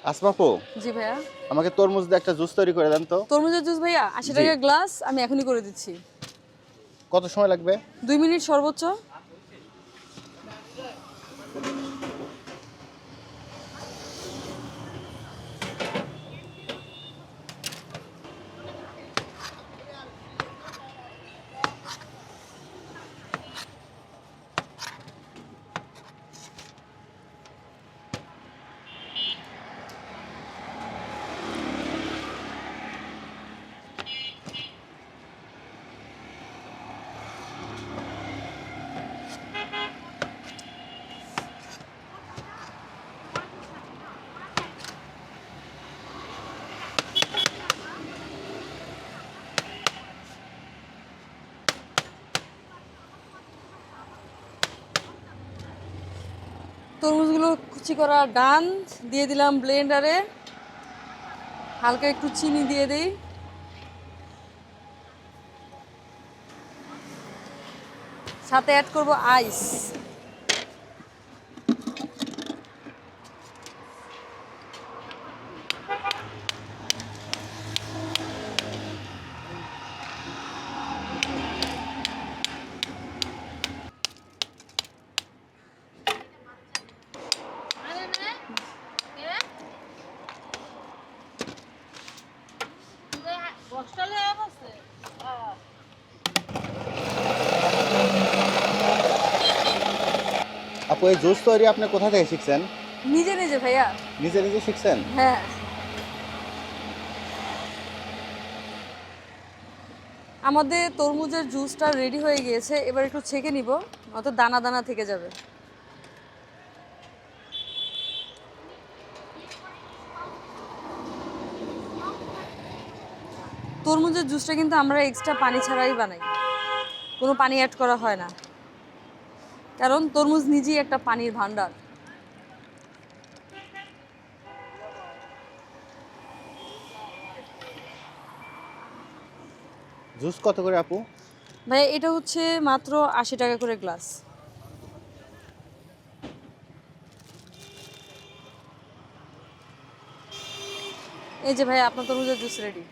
আসমাপু, জি ভাইয়া। আমাকে তরমুজ দিয়ে একটা জুস তৈরি করে দেন তো। তরমুজের জুস ভাইয়া ৮০ টাকা গ্লাস, আমি এখনই করে দিচ্ছি। কত সময় লাগবে? ২ মিনিট সর্বোচ্চ। তরমুজগুলো কুচি করা ডান, দিয়ে দিলাম ব্লেন্ডারে। হালকা একটু চিনি দিয়ে দিই। সাথে অ্যাড করব আইস। আপু, এই জুস তৈরি আপনি কোথা থেকে শিখছেন? নিজে নিজে ভাইয়া। নিজে নিজে শিখছেন? হ্যাঁ। আমাদের তরমুজের জুসটা রেডি হয়ে গিয়েছে, এবার একটু ছেঁকে নিব, নয়তো দানা দানা থেকে যাবে। তরমুজের জুসটা কিন্তু আমরা এক্সট্রা পানি ছাড়াই বানাই, কোনো পানি অ্যাড করা হয় না, কারণ তরমুজ নিজেই একটা পানির ভান্ডার। জুস কত করে আপু? ভাই এটা হচ্ছে মাত্র ৮০ টাকা করে গ্লাস। এই যে ভাই, আপনার তরমুজের জুস রেডি।